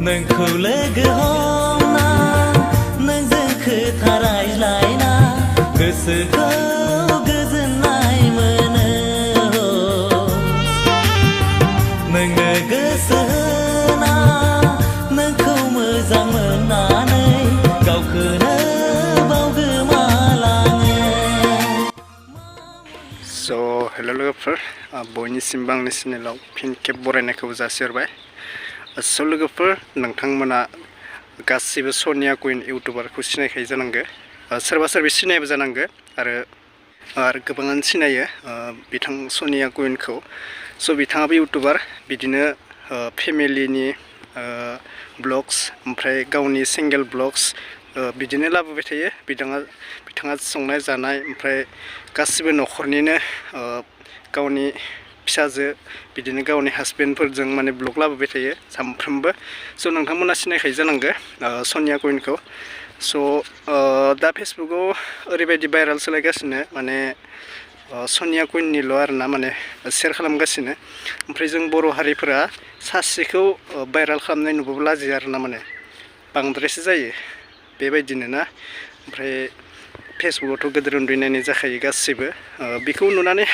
नोंखौ लोगो हमना नोंजों खोथा रायज्लायना गोसोखौ गोजोननाय मोनो नोंनो गोसो होना नोंखौ मोजां मोननानै गावखौनो बावगोमालाङो हेल' लोगोफोर बयनिसिमबो आंनि चेनेलाव फिन खेब बरायनायखौ जासिहरबाय लोगोफोर नोंथांमोना गासिबो सनिया कुइन इउटुबारखौ सिनायखायो जानांगो सोरबा सोरबा सिनायबो जानांगो आरो गोबाङानो सिनायो बिथां सनिया कुइनखौ बिथाङाबो इउटुबार बिदिनो फेमिलिनि ब्लग्स ओमफ्राय गावनि सिंगेल ब्लग्स बिदिनो लाबोबाय थायो बिथाङा संनाय जानाय ओमफ्राय गासिबो न'खरनिनो गावनि फिसाजो बिदिनो गावनि हासबेन्डफोरजों माने ब्लग लाबोबाय थायो सानफ्रोमबो नोंथांमोना सिनायखायो जानांगो सनिया कुइनखौ दा फेसबुकाव ओरैबायदि भाइरेल सोलायगासिनो माने सनिया कुइननिल' आरोना माने शेयार खालामगासिनो ओमफ्राय जों बर' हारिफोरा सासेखौ भाइरेल खालामनाय नुबाबो लाजियो आरोना माने बांद्रायसो जायो बेबायदिनो ना ओमफ्राय फेसबुकावथ' गोदोर उन्दै नायनाय जाखायो गासैबो बेखौ नुनानै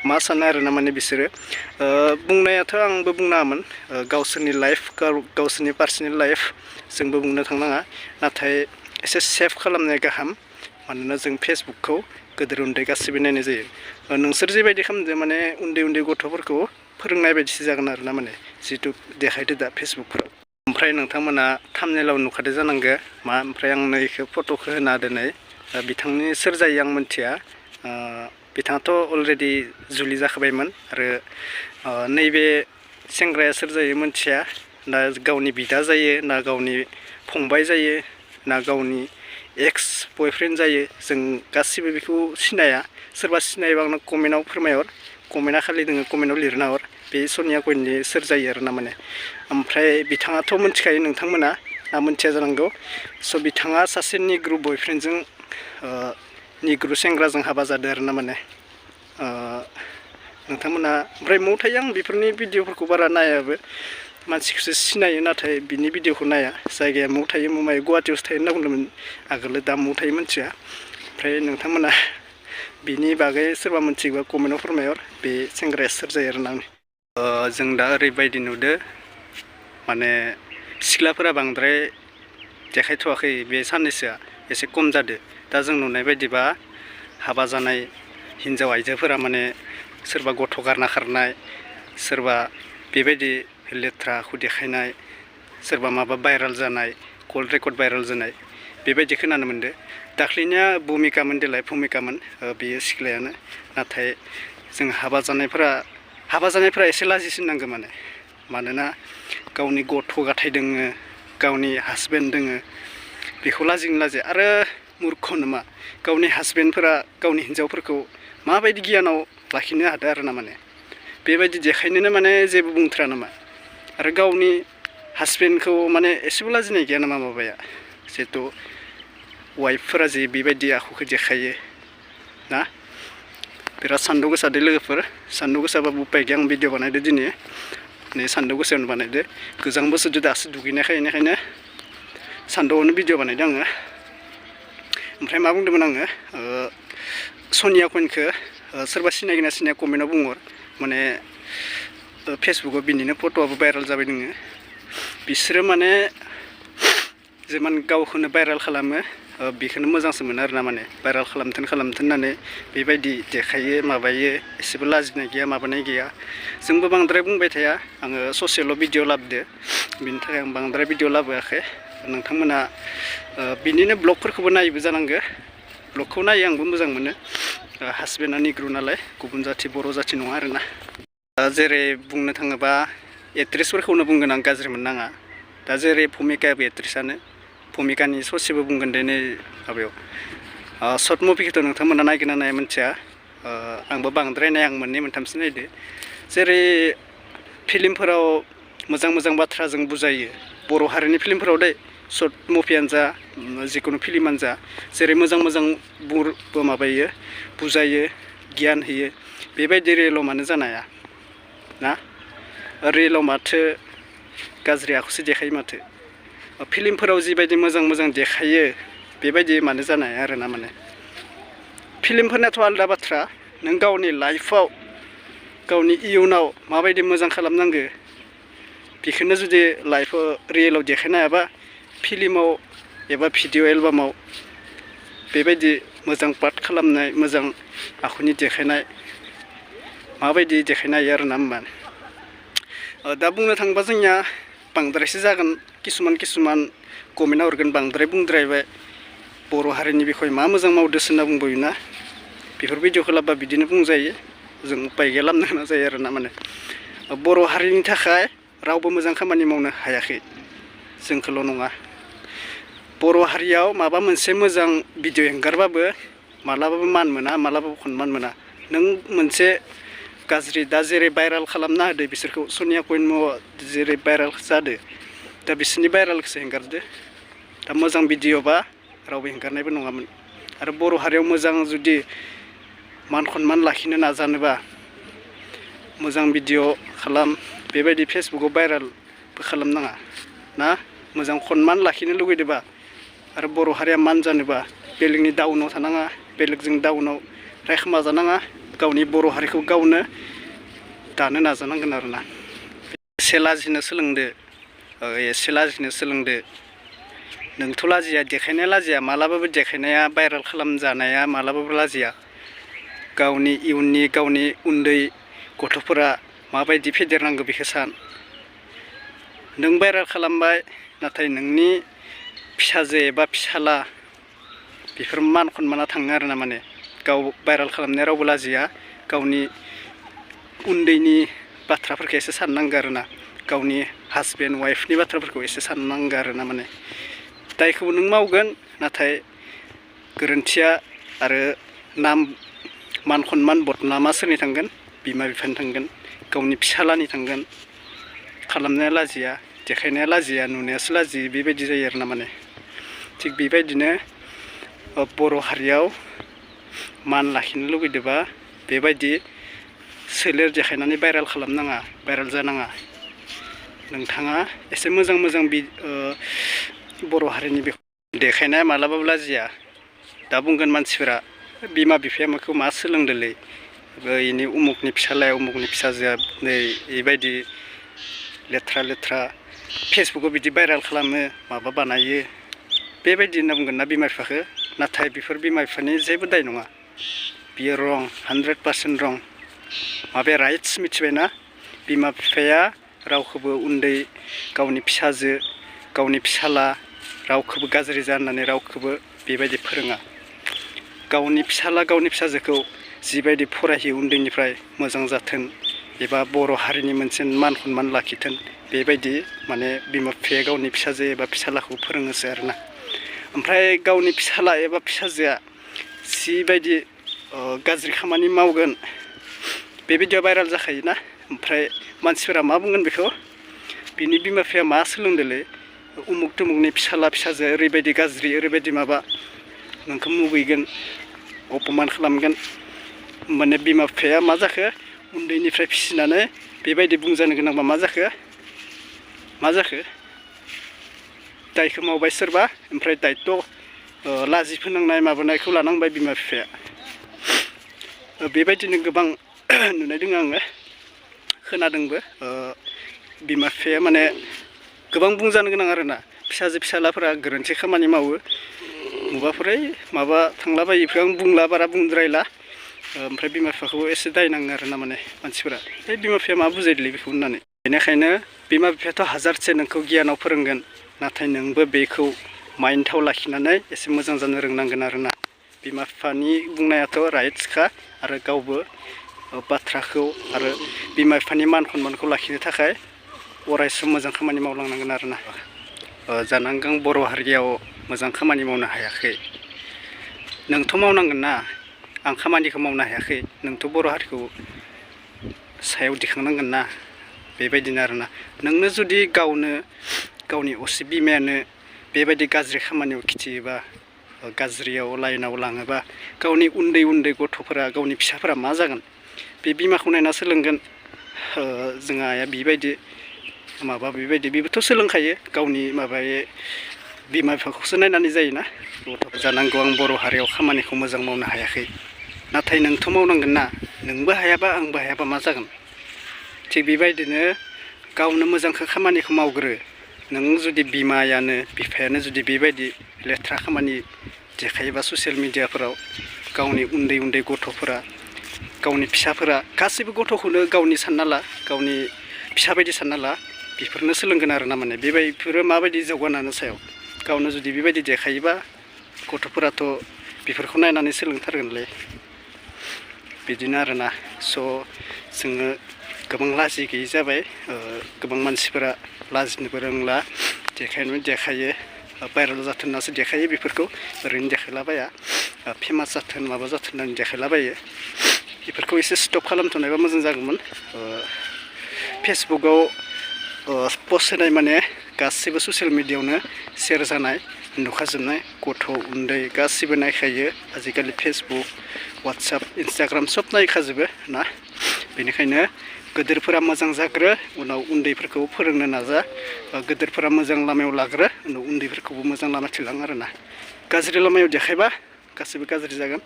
मा सानो आरोना माने बिसोरो बुंनायाथ' आंबो बुंनाङामोन गावसोरनि लाइफ गावसोरनि पार्सनेल लाइफ जोंबो बुंनो थांनाङा नाथाय एसे सेफ खालामनाया गाहाम मानोना जों फेसबुकखौ गोदोर उन्दै गासैबो नायनाय जायो नोंसोर जेबायदि खालामदो माने उन्दै उन्दै गथ'फोरखौ फोरोंनाय बायदिसो जागोन आरोना माने जिहेथु देखायदो दा फेसबुकफोराव ओमफ्राय नोंथांमोना थाम्बनेइलाव नुखादो जानांगो मा ओमफ्राय आंनो इखौ फट'खौ होना दोनै बिथांनि सोर जायो आं मिन्थिया बिथाङाथ' अलरेडि जुलि जाखाबायमोन आरो नैबे सेंग्राया सोर जायो मिन्थिया ना गावनि बिदा जायो ना गावनि फंबाय जायो ना गावनि एक्स बयफ्रेन्ड जायो जों गासिबो बेखौ सिनाया सोरबा सिनायोबा आंनो कमेन्टआव फोरमायहर कमेन्टआ खालि दोङो कमेन्टआव लिरना हर बे सनिया कुइननि सोर जायो आरोना माने ओमफ्राय बिथाङाथ' मिन्थिखायो नोंथांमोना ना मिन्थिया जानांगौ बिथाङा सासे निग्रु बयफ्रेन्डजों निग्रु सेंग्राजों हाबा जादों आरोना माने नोंथांमोना ओमफ्राय मौ थायो आं बेफोरनि भिडिअफोरखौ बारा नायाबो मानसिखौसो सिनायो नाथाय बिनि भिडिअखौ नाया जायगाया मौ थायो मौ मायो गुवाहाटियावसो थायो होनना बुंदोंमोन आगोलो दा मौ थायो मिन्थिया ओमफ्राय नोंथांमोना बिनि बागै सोरबा मिन्थियोबा कमेन्टआव फोरमायहर बे सेंग्राया सोर जायो आरोना जों दा ओरैबायदि नुदो माने सिख्लाफोरा बांद्राय देखायथ'वाखै बे साननैसोआ एसे खम जादो दा जों नुनाय बायदिबा हाबा जानाय हिन्जाव आइजोफोरा माने सोरबा गथ' गारना खारनाय सोरबा बेबायदि लेथ्रा आखु देखायनाय सोरबा माबा भाइरेल जानाय कल रेकर्ड भाइरेल जानाय बेबायदि खोनानो मोनदो दाख्लैनिया भुमिकामोन देलाय भुमिकामोन बेयो सिख्लायानो नाथाय जों हाबा जानायफोरा एसे लाजिसिननांगौ मानोना गावनि गथ' गथाय दोङो गावनि हासबेन्ड दोङो बेखौ लाजिया आरो मुर्ख नामा गावनि हासबेन्डफोरा गावनि हिन्जावफोरखौ माबायदि गियानाव लाखिनो हादो आरोना माने बेबायदि देखायनोनो माने जेबो बुंथ्रा नामा आरो गावनि हासबेन्डखौ माने एसेबो लाजिनाय गैया नामा माबाया जिहेथु वाइफफोरा जे बेबायदि आखुखौ देखायो ना बिराद सान्दुं गोसा दे लोगोफोर सान्दुं गोसाबाबो उपाय गैया आं भिडिअ बानायदो दिनै नै सान्दुं गोसायावनो बानायदो गोजां बोसोरजों दासो दुगैनायखाय बेनिखायनो सान्दुंआवनो भिडिअ बानायदों आङो ओमफ्राय मा बुंदोंमोन आङो सनिया कुइनखौ सोरबा सिनायगोन ना सिनाया कमेन्टआव बुंहर माने फेसबुकाव बिनिनो फट'आबो भाइरेल जाबाय दोङो बिसोरो माने जेमान गावखौनो भाइरेल खालामो बेखौनो मोजांसो मोनो आरोना माने भाइरेल खालामथों होननानै बेबायदि देखायो माबायो एसेबो लाजिनाय गैया माबानाय गैया जोंबो बांद्राय बुंबाय थाया आङो ससेल' भिडिअ लाबोदो बिनि थाखाय आं बांद्राय भिडिअ लाबोआखै नोंथांमोना बिनिनो ब्लगफोरखौबो नायोबो जानांगो ब्लगखौ नायो आंबो मोजां मोनो हासबेन्डआ निग्रु नालाय गुबुन जाथि बर' जाथि नङा आरोना जेरै बुंनो थाङोबा एक्ट्रेसफोरखौनो बुंगोन आं गाज्रि मोननाङा दा जेरै भुमिकायाबो एक्ट्रेसआनो भुमिकानि ससेबो बुंगोन दे नै माबायाव सर्ट मुभिखौथ' नोंथांमोना नायगोन ना नाया मिन्थिया आंबो बांद्राय नाया आं मोननै मोनथामसो नायदो जेरै फिल्मफोराव मोजां बाथ्रा जों बुजायो बर' हारिनि फिल्मफोराव दे सर्ट मुभियानो जा जिखुनु फिल्मानो जा जेरै मोजां माबायो बुजायो गियान होयो बेबायदि रियेलाव मानो जानो हाया ना रियेलाव माथो गाज्रि आखुसो देखायो माथो फिल्मफोराव जिबायदि मोजां मोजां देखायो बेबायदि मानो जानो हाया आरोना माने फिल्मफोरनाथ' आलदा बाथ्रा नों गावनि लाइफआव गावनि इयुनाव माबायदि मोजां खालामनांगो बेखौनो जुदि लाइफआव रियेलाव देखायनो हायाबा फिल्माव एबा भिडिअ एलबामाव बेबायदि मोजां पार्ट खालामनाय मोजां आखुनि देखायनाय माबायदि देखायनो हायो आरोना होमबा दा बुंनो थाङोबा जोंनिया बांद्रायसो जागोन किसुमान कमेन्टआव हरगोन बांद्राय बुंद्रायबाय बर' हारिनि बिखय मा मोजां मावदोसो होनना बुंबायोना बेफोर भिडिअखौ लाबोबा बिदिनो बुंजायो जों उपाय गैया लामनो गोनां जायो आरोना माने बर' हारिनि थाखाय रावबो मोजां खामानि मावनो हायाखै जोंखौल' नङा बर' हारियाव माबा मोनसे मोजां भिडिअ एंगारबाबो मालाबाबो मान मोना मालाबाबो सनमान मोना नों मोनसे गाज्रि दा जेरै भाइरेल खालामना होदो बिसोरखौ सनिया जेरै भाइरेल जादो दा बिसोरनि भाइरेलखौसो एंगारदो दा मोजां भिडिअबा रावबो एंगारनायबो नङामोन आरो बर' हारियाव मोजां जुदि मान सनमान लाखिनो नाजानोबा मोजां भिडिअ खालाम बेबायदि फेसबुकआव भाइरेलबो खालामनाङा ना मोजां सनमान लाखिनो लुगैदोंबा आरो बर' हारिया मान जानोबा बेलेगनि डाउनाव थानाङा बेलेगजों डाउनाव रायखोमा जानाङा गावनि बर' हारिखौ गावनो दानो नाजानांगोन आरोना एसे लाजिनो सोलोंदो नोंथ' लाजिया देखायनाया लाजिया मालाबाबो देखायनाया भाइरेल खालामजानाया मालाबाबो लाजिया गावनि इयुननि गावनि उन्दै गथ'फोरा माबायदि फेदेरनांगौ बेखौ सान नों भाइरेल खालामबाय नाथाय नोंनि फिसाजो एबा फिसाला बेफोर मान सनमाना थाङो आरोना माने गाव भाइरेल खालामनाया रावबो लाजिया गावनि उन्दैनि बाथ्राफोरखौ एसे साननांगौ आरोना गावनि हासबेन्ड वाइफनि बाथ्राफोरखौ एसे साननांगौ आरोना माने दायखौबो नों मावगोन नाथाय गोरोन्थिया आरो मान सनमान बदनामा सोरनि थांगोन बिमा बिफानि थांगोन गावनि फिसालानि थांगोन खालामनाया लाजिया देखायनाया लाजिया नुनायासो लाजियो बेबायदि जायो आरोना माने थिग बेबायदिनो बर' हारियाव मान लाखिनो लुगैदोंबा बेबायदि सोलेर देखायनानै भाइरेल खालामनाङा भाइरेल जानाङा नोंथाङा एसे मोजां बर' हारिनि बेखौ देखायनाया मालाबाबो लाजिया दा बुंगोन मानसिफोरा बिमा बिफाया माखौ मा सोलोंदोंलै इनि उमुकनि फिसालाया उमुकनि फिसाजोआ नै बेबायदि लेथ्रा फेसबुकआव बिदि भाइरेल खालामो माबा बानायो बेबायदि होनना बुंगोन ना बिमा बिफाखौ नाथाय बेफोर बिमा बिफानि जेबो दाय नङा बियो रं 100% रं माबाया राइट्स मिथिबायना बिमा बिफाया रावखौबो उन्दै गावनि फिसाजो गावनि फिसाला रावखौबो गाज्रि जा होननानै रावखौबो बेबायदि फोरोङा गावनि फिसाला गावनि फिसाजोखौ जिबायदि फरायहोयो उन्दैनिफ्राय मोजां जाथों एबा बर' हारिनि मोनसे मान सनमान लाखिथों बेबायदि माने बिमा बिफाया गावनि फिसाजो एबा फिसालाखौ फोरोङोसो आरोना ओमफ्राय गावनि फिसाला एबा फिसाजोआ जिबायदि गाज्रि खामानि मावगोन बेबायदिया भाइरेल जाखायोना ओमफ्राय मानसिफोरा मा बुंगोन बेखौ बिनि बिमा बिफाया मा सोलोंदोंलै उमुक तुमुकनि फिसाला फिसाजोआ ओरैबायदि गाज्रि ओरैबायदि माबा नोंखौ मुगैगोन अपमान खालामगोन माने बिमा बिफाया मा जाखो उन्दैनिफ्राय फिसिनानै बेबायदि बुंजानो गोनांबा मा जाखो दायखौ मावबाय सोरबा ओमफ्राय दायथ' लाजि फोनांनाय माबानायखौ लानांबाय बिमा बिफाया बेबायदिनो गोबां नुनाय दङ आङो खोनादोंबो बिमा बिफाया माने गोबां बुंजानो गोनां आरोना फिसाजो फिसालाफोरा गोरोन्थि खामानि मावो मुगाफोर माबा थांलाबायोखौ आं बुंला बारा बुंद्रायला ओमफ्राय बिमा बिफाखौबो एसे दाय नाङो आरोना माने मानसिफोरा बिमा बिफाया मा बुजायदोंलै बेखौ होननानै बेनिखायनो बिमा बिफायाथ' हाजारसे नोंखौ गियानाव फोरोंगोन नाथाय नोंबो बेखौ माइन्डआव लाखिनानै एसे मोजां जानो रोंनांगोन आरोना बिमा बिफानि बुंनायाथ' राइट्सखा आरो गावबो बाथ्राखौ आरो बिमा बिफानि मान सनमानखौ लाखिनो थाखाय अरायसम मोजां खामानि मावलांनांगोन आरोना जानांगौ बर' हारियाव मोजां खामानि मावनो हायाखै नोंथ' मावनांगोन ना आं खामानिखौ मावनो हायाखै नोंथ' बर' हारिखौ सायाव दिखांनांगोन ना बेबायदिनो आरोना नोंनो जुदि गावनि असे बिमायानो बेबायदि गाज्रि खामानियाव खिथियोबा गाज्रियाव लाइनाव लाङोबा गावनि उन्दै गथ'फोरा गावनि फिसाफोरा मा जागोन बे बिमाखौ नायना सोलोंगोन जोंहा बेबायदि माबा बेबायदि बेबोथ' सोलोंखायो गावनि माबायै बिमा बिफाखौसो नायनानै जायोना गथ' जानांगौ आं बर' हारियाव खामानिखौ मोजां मावनो हायाखै नाथाय नोंथ' मावनांगोन ना नोंबो हायाबा आंबो हायाबा मा जागोन थिग बेबायदिनो गावनो मोजांखौ खामानिखौ मावग्रो नों जुदि बिमायानो बिफायानो जुदि बेबायदि लेथ्रा खामानि देखायोबा ससियेल मिडियाफोराव गावनि उन्दै उन्दै गथ'फोरा गावनि फिसाफोरा गासैबो गथ'खौनो गावनि सानना ला गावनि फिसा बायदि सानना ला बेफोरनो सोलोंगोन आरो ना माने बेफोरो माबायदि जौगानायनि सायाव गावनो जुदि बेबायदि देखायोबा गथ'फोराथ' बेफोरखौ नायनानै सोलोंथारगोनलै बिदिनो आरोना स' जोङो गोबां लाजि गैयि जाबाय गोबां मानसिफोरा लाजिनोबो रोंला देखायो भाइरेल जाथों होननासो देखायो बेफोरखौ ओरैनो देखायलाबाया फेमास जाथों माबा जाथों होननानै देखायलाबायो बेफोरखौ एसे स्टप खालामथ'नायबा मोजां जागौमोन फेसबुकआव पस्ट होनाय माने गासैबो ससियेल मिडियायावनो शेयार जानाय नुखाजोबनाय गथ' उन्दै गासिबो नायखायो आजिखालि फेसबुक वाट्सएप इन्सटाग्राम सब नायखाजोबो ना बेनिखायनो गोदोरफोरा मोजां जाग्रो उनाव उन्दैफोरखौ फोरोंनो नाजा गोदोरफोरा मोजां लामायाव लाग्रो उनाव उन्दैफोरखौबो मोजां लामाथिं लां आरोना गाज्रि लामायाव देखायबा गासिबो गाज्रि जागोन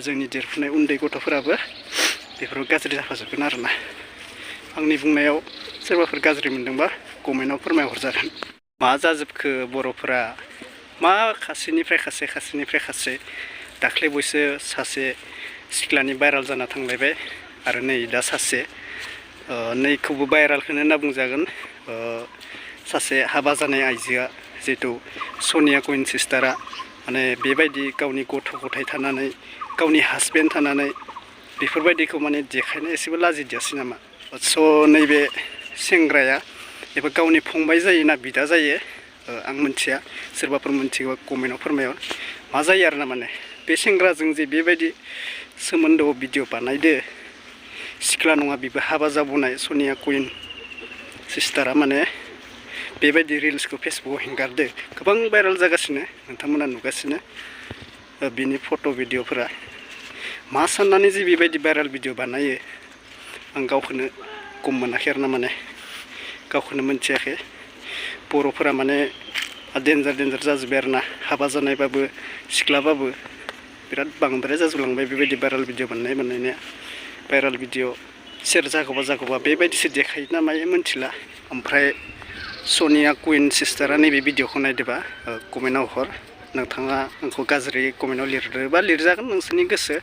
जोंनि देरफुनाय उन्दै गथ'फोराबो बेफोराव गाज्रि जाफाजोबगोन आरोना आंनि बुंनायाव सोरबाफोर गाज्रि मोनदोंबा कमेन्टआव फोरमायहरजागोन मा जाजोबखो बर'फोरा मा खासेनिफ्राय खासे दाख्लै बावैसो सासे सिख्लानि भाइरेल जाना थांलायबाय आरो नै दा सासे नैखौबो भाइरेलखौनो होनना बुंजागोन सासे हाबा जानाय आइजोआ जिहेथु सनिया कुइन सिस्टारा माने बेबायदि गावनि गथ' गथाय थानानै गावनि हासबेन्ड थानानै बेफोरबायदिखौ माने देखायनो एसेबो लाजिदियासै नामा स' नैबे सेंग्राया एबा गावनि फंबाय जायोना बिदा जायो आं मिथिया सोरबाफोर मिथियोबा कमेन्टआव फोरमायहर मा जायो आरोना माने बे सेंग्राजों जे बेबायदि सोमोन्दोआव भिडिअ बानायदो सिख्ला नङा बेबो हाबा जाबोनाय सनिया कुइन सिस्टारा माने बेबायदि रिल्सखौ फेसबुकआव हेंगारदो गोबां भाइरेल जागासिनो नोंथांमोना नुगासिनो बिनि फट' भिडिअफोरा मा साननानै जे बेबायदि भाइरेल भिडिअ बानायो आं गावखौनो गम मोनाखै आरोना माने गावखौनो मोनथियाखै बर'फोरा माने डेन्जार जाजोब्बाय आरोना हाबा जानायबाबो सिख्लाबाबो बिराद बांद्राय जाजोबलांबाय बेबायदि भाइरेल भिडिअ बानायनाया भाइरेल भिडिअ शेयार जागौबा बेबायदिसो देखायो ना मायो मिथिला ओमफ्राय सनिया कुइन सिस्टारा नैबे भिडिअखौ नायदोबा कमेन्टआव हर नोंथाङा आंखौ गाज्रि कमेन्टआव लिरदोबा लिरजागोन नोंसोरनि गोसो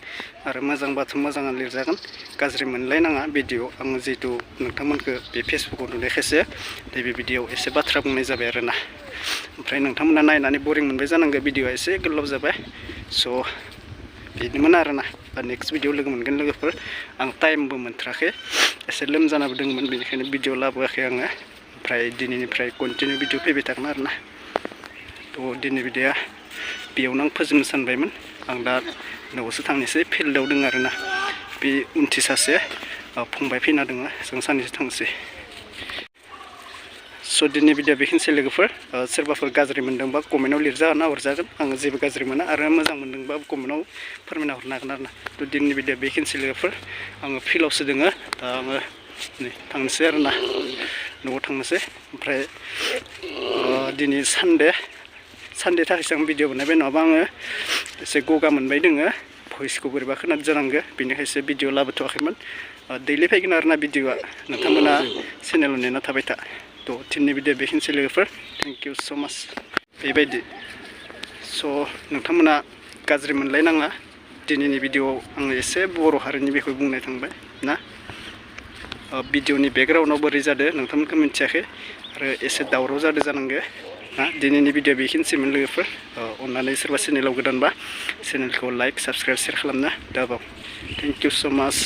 आरो मोजांबाथ' मोजाङानो लिरजागोन गाज्रि मोनलायनाङा भिडिअ आङो जिहेतु नोंथांमोनखौ बे फेसबुकआव नुनायखायसो नैबे भिडिअआव एसे बाथ्रा बुंनाय जाबाय आरोना ओमफ्राय नोंथांमोना नायनानै बरिं मोनबाय जानांगौ भिडिअआ एसे गोलाव जाबाय स' बिदिमोन आरोना नेक्स्ट भिडिअ लोगो मोनगोन लोगोफोर आं टाइमबो मोनथाराखै एसे लोमजानाबो दंमोन बेनिखायनो भिडिअ लाबोआखै आङो ओमफ्राय दिनैनिफ्राय कन्टिनिउ भिडिअ फैबाय थागोन आरोना थ' दिनै भिडिअआ बेयावनो आं फोजोबनो सानबायमोन आं दा न'आवसो थांनोसै फिल्डआव दङ आरोना बे उनथि सासे फंबाय फैना दङ जों सानैसो थांसै स' दिनै भिडिअआ बेखिनिसै लोगोफोर सोरबाफोर गाज्रि मोनदोंबा कमेन्टआव लिरजागोन हरजागोन आङो जेबो गाज्रि मोना आरो मोजां मोनदोंबा कमेन्टआव फोरमायना हरनो हागोन आरोना थ' दिनैनि भिडिअआ बेखिनिसै लोगोफोर आङो फिल्डआवसो दङ दा आङो नै थांनोसै आरोना न'आव थांनोसै ओमफ्राय दिनै सानडे थाखायसो आं भिडिअ बानायबाय नङाबा आङो एसे गगा मोनबाय दोङो भइसखौ बोरैबा खोनादों जानांगौ बेनिखायसो भिडिअ लाबोथ'वाखैमोन दैलि फैगोन आरोना भिडिअआ नोंथांमोना चेनेलाव नेना थाबाय था थ' दिनैनि भिडिअ बेखिनिसै लोगोफोर थेंक इउ स' माच बेबायदि स' नोंथांमोना गाज्रि मोनलायनाङा दिनैनि भिडिअआव आङो एसे बर' हारिनि बिखय बुंनाय थांबाय ना भिडिअनि बेकग्राउन्डआव बोरै जादों नोंथांमोनखौ मिथियाखै आरो एसे दावराव जादों जानांगौ ना दिनैनि भिडिअ बेखिनिसैमोन लोगोफोर अननानै सोरबा चेनेलाव गोदानबा चेनेलखौ लाइक साबस्क्राइब शेयार खालामना दाबाव थेंक इउ स' माच